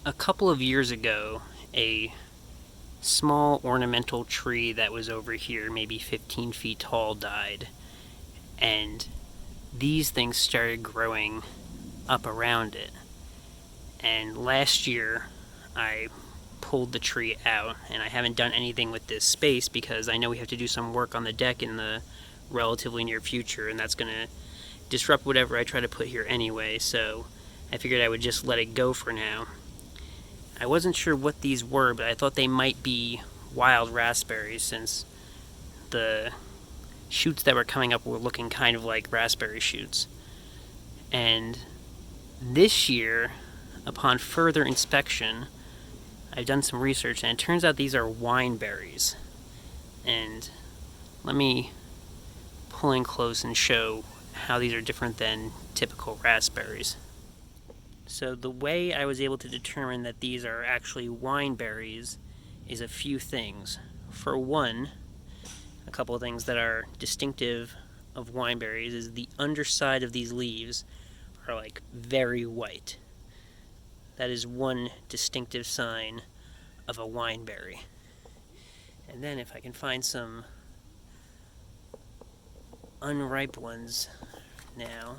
A couple of years ago, a small ornamental tree that was over here, maybe 15 feet tall, died. And these things started growing up around it. And last year, I pulled the tree out, and I haven't done anything with this space because I know we have to do some work on the deck in the relatively near future, and that's going to disrupt whatever I try to put here anyway, so I figured I would just let it go for now. I wasn't sure what these were, but I thought they might be wild raspberries since the shoots that were coming up were looking kind of like raspberry shoots. And this year, upon further inspection, I've done some research, and it turns out these are wineberries. And let me pull in close and show how these are different than typical raspberries. So the way I was able to determine that these are actually wineberries is a few things. For one, a couple of things that are distinctive of wineberries is the underside of these leaves are like very white. That is one distinctive sign of a wineberry. And then if I can find some unripe ones now.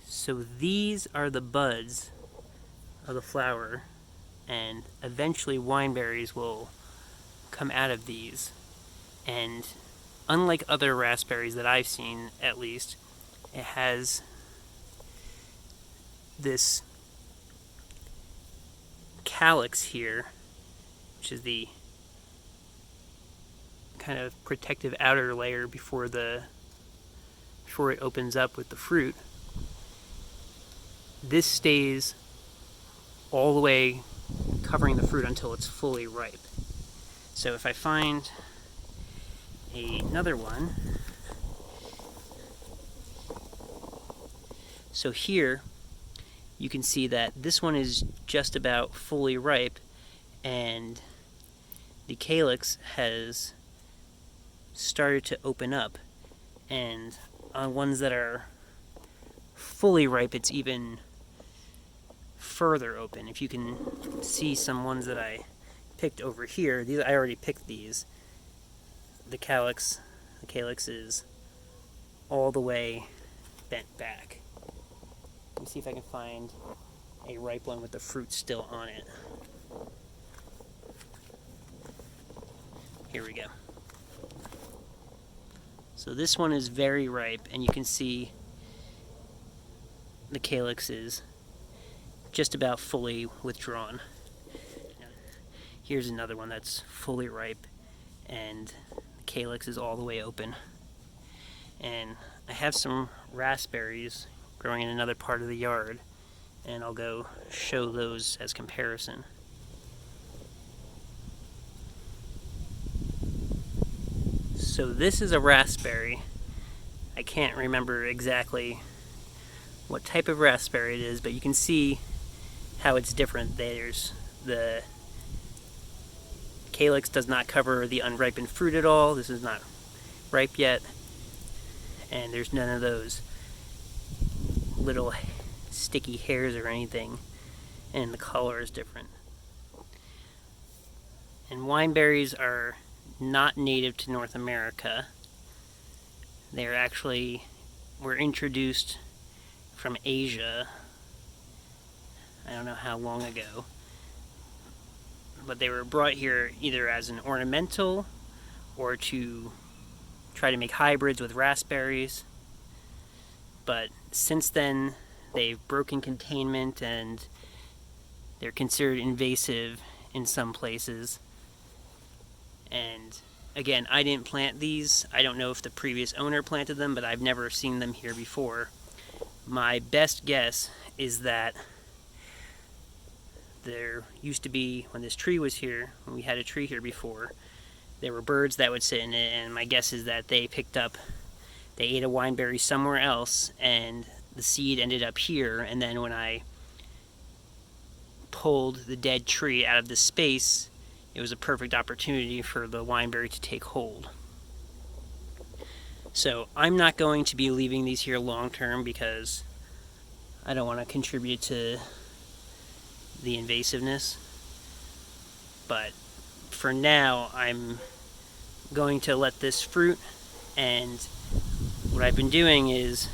So these are the buds of the flower, and eventually wineberries will come out of these. And unlike other raspberries that I've seen, at least, it has this calyx here, which is the kind of protective outer layer before it opens up with the fruit. This stays all the way covering the fruit until it's fully ripe. So if I find another one, so here you can see that this one is just about fully ripe, and the calyx has started to open up, and on ones that are fully ripe it's even further open. If you can see some ones that I picked over here, these I already picked these. The calyx is all the way bent back. Let me see if I can find a ripe one with the fruit still on it. Here we go. So this one is very ripe, and you can see the calyx is just about fully withdrawn. Here's another one that's fully ripe, and the calyx is all the way open. And I have some raspberries growing in another part of the yard, and I'll go show those as comparison. So this is a raspberry. I can't remember exactly what type of raspberry it is, but you can see how it's different. There's the calyx does not cover the unripened fruit at all. This is not ripe yet, and there's none of those little sticky hairs or anything, and the color is different. And wineberries are not native to North America. Were introduced from Asia, I don't know how long ago, but they were brought here either as an ornamental or to try to make hybrids with raspberries. But since then, they've broken containment and they're considered invasive in some places. And again, I didn't plant these. I don't know if the previous owner planted them, but I've never seen them here before. My best guess is that there used to be, when this tree was here, when we had a tree here before, there were birds that would sit in it, and my guess is that they ate a wineberry somewhere else, and the seed ended up here, and then when I pulled the dead tree out of this space, it was a perfect opportunity for the wineberry to take hold. So I'm not going to be leaving these here long term because I don't want to contribute to the invasiveness, but for now I'm going to let this fruit, and what I've been doing is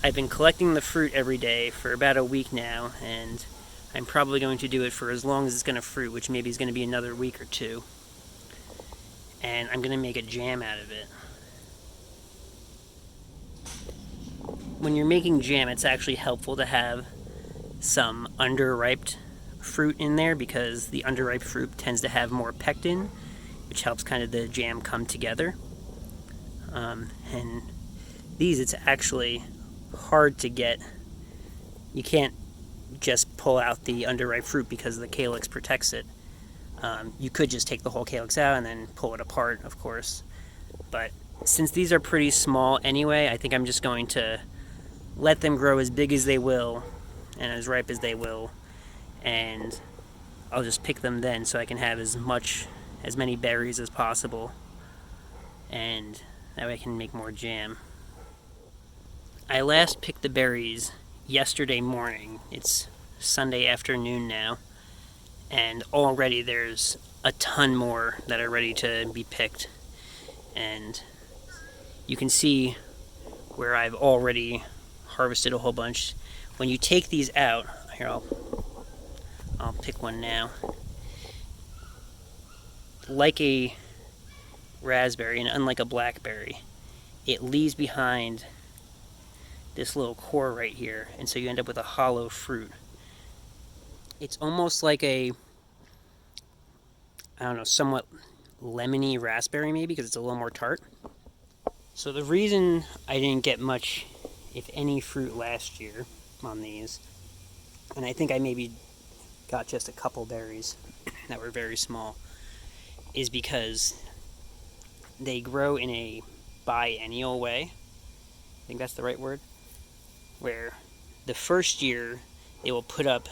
I've been collecting the fruit every day for about a week now, and I'm probably going to do it for as long as it's going to fruit, which maybe is going to be another week or two, and I'm going to make a jam out of it. When you're making jam, it's actually helpful to have some underripe fruit in there, because the underripe fruit tends to have more pectin, which helps kind of the jam come together. And these, it's actually hard to get. You can't just pull out the underripe fruit because the calyx protects it. You could just take the whole calyx out and then pull it apart, of course. But since these are pretty small anyway, I think I'm just going to let them grow as big as they will and as ripe as they will, and I'll just pick them then so I can have as many berries as possible, and that way I can make more jam. I last picked the berries yesterday morning. It's Sunday afternoon now, and already there's a ton more that are ready to be picked, and you can see where I've already harvested a whole bunch. When you take these out, here I'll pick one now. Like a raspberry and unlike a blackberry, it leaves behind this little core right here, and so you end up with a hollow fruit. It's almost like a, I don't know, somewhat lemony raspberry maybe, because it's a little more tart. So the reason I didn't get much, if any, fruit last year on these, and I think I maybe got just a couple berries that were very small, is because they grow in a biennial way. I think that's the right word. Where the first year they will put up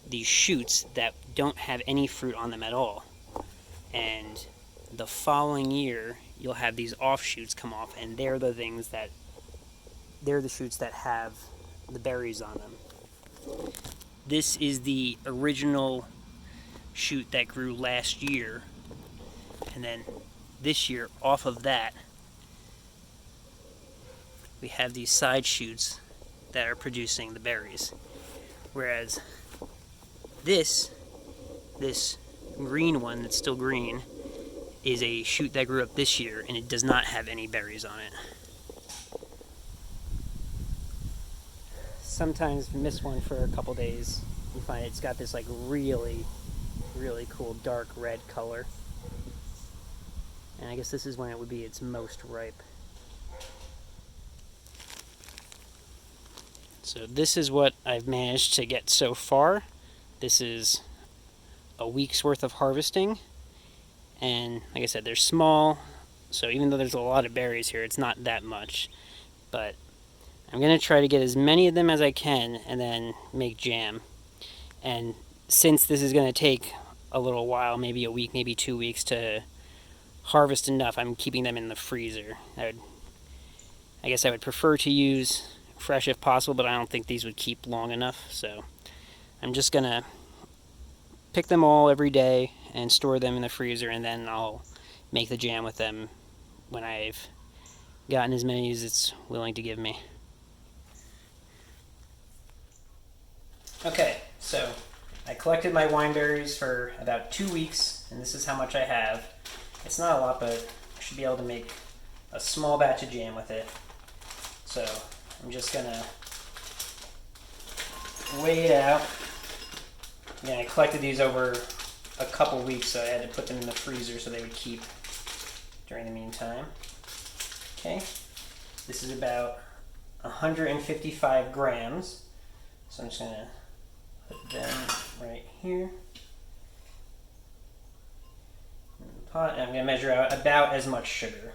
these shoots that don't have any fruit on them at all, and the following year you'll have these offshoots come off, and they're the shoots that have the berries on them. This is the original shoot that grew last year, and then this year off of that we have these side shoots that are producing the berries. Whereas this green one that's still green is a shoot that grew up this year, and it does not have any berries on it. Sometimes if you miss one for a couple days, you find it's got this like really, really cool dark red color. And I guess this is when it would be its most ripe. So this is what I've managed to get so far. This is a week's worth of harvesting, and like I said, they're small, so even though there's a lot of berries here, it's not that much. But I'm going to try to get as many of them as I can and then make jam. And since this is going to take a little while, maybe a week, maybe 2 weeks to harvest enough, I'm keeping them in the freezer. I guess I would prefer to use fresh if possible, but I don't think these would keep long enough, so I'm just gonna pick them all every day and store them in the freezer, and then I'll make the jam with them when I've gotten as many as it's willing to give me. Okay, so I collected my wineberries for about 2 weeks, and this is how much I have. It's not a lot, but I should be able to make a small batch of jam with it. So I'm just gonna weigh it out. Again, I collected these over a couple weeks, so I had to put them in the freezer so they would keep during the meantime. Okay, this is about 155 grams. So I'm just gonna put them right here in the pot, and I'm gonna measure out about as much sugar.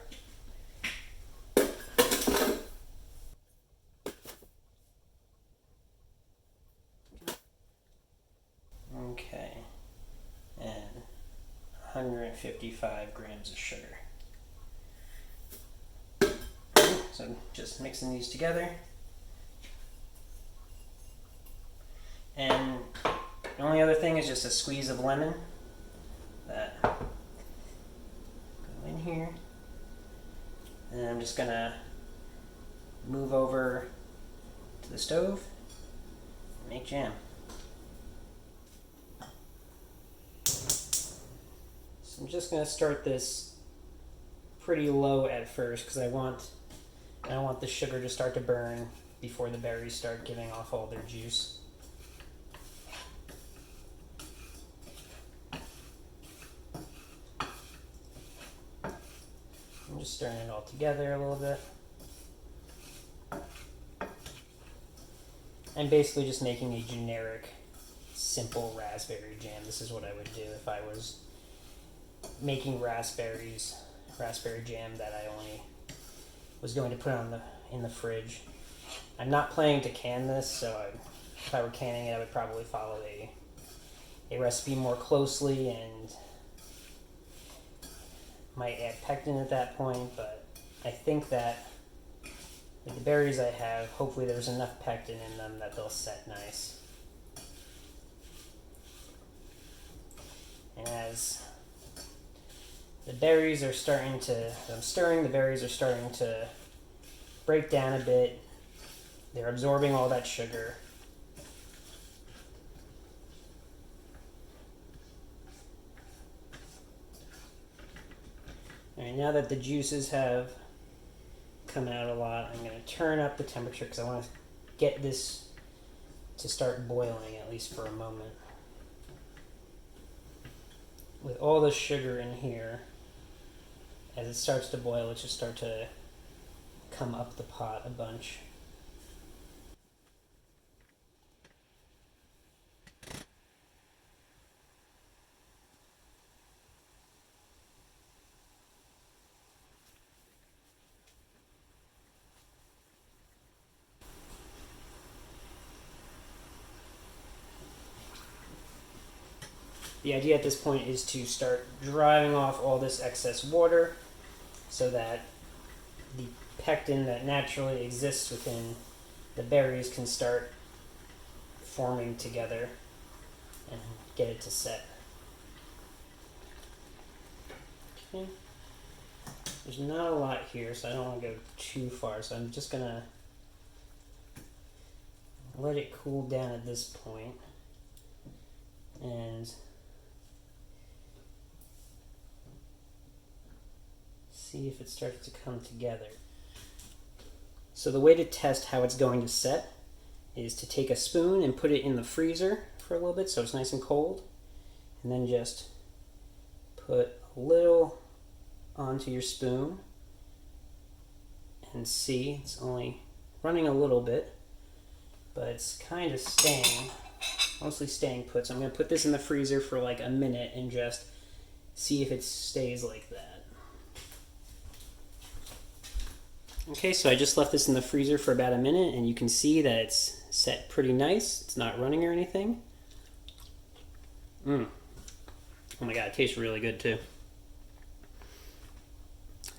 Okay, and 155 grams of sugar. So just mixing these together. And the only other thing is just a squeeze of lemon that go in here. And I'm just gonna move over to the stove and make jam. So I'm just gonna start this pretty low at first because I don't want the sugar to start to burn before the berries start giving off all their juice. I'm just stirring it all together a little bit. I'm basically just making a generic, simple raspberry jam. This is what I would do if I was making raspberry jam that I only was going to put in the fridge. I'm not planning to can this, so if I were canning it, I would probably follow a recipe more closely and might add pectin at that point, but I think that with the berries I have, hopefully there's enough pectin in them that they'll set nice. And as the berries are starting to, I'm stirring, the berries are starting to break down a bit. They're absorbing all that sugar. Alright, now that the juices have come out a lot, I'm going to turn up the temperature because I want to get this to start boiling at least for a moment. With all the sugar in here, as it starts to boil, it should start to come up the pot a bunch. The idea at this point is to start driving off all this excess water so that the pectin that naturally exists within the berries can start forming together and get it to set. Okay. There's not a lot here, so I don't want to go too far, so I'm just gonna let it cool down at this point and see if it starts to come together. So the way to test how it's going to set is to take a spoon and put it in the freezer for a little bit so it's nice and cold, and then just put a little onto your spoon and see it's only running a little bit, but it's kind of mostly staying put. So I'm going to put this in the freezer for like a minute and just see if it stays like that. Okay, so I just left this in the freezer for about a minute, and you can see that it's set pretty nice. It's not running or anything. Oh my god, it tastes really good too.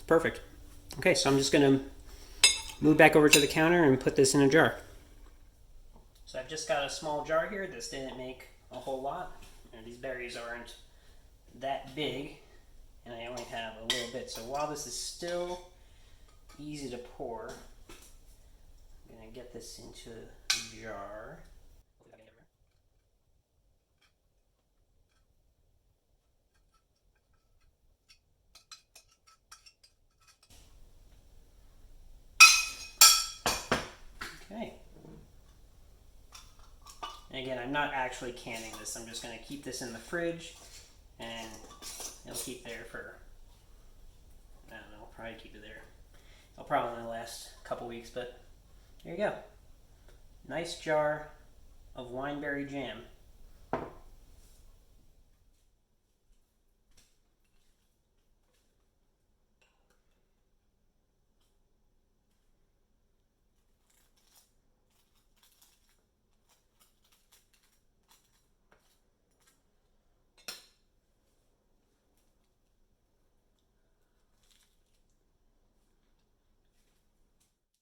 Perfect. Okay, so I'm just going to move back over to the counter and put this in a jar. So I've just got a small jar here. This didn't make a whole lot. And these berries aren't that big, and I only have a little bit. So while this is still easy to pour, I'm going to get this into a jar. Okay. And again, I'm not actually canning this. I'm just going to keep this in the fridge, and it'll keep there for, I don't know, I'll probably keep it there. It'll probably only last a couple weeks, but there you go. Nice jar of Wineberry Jam.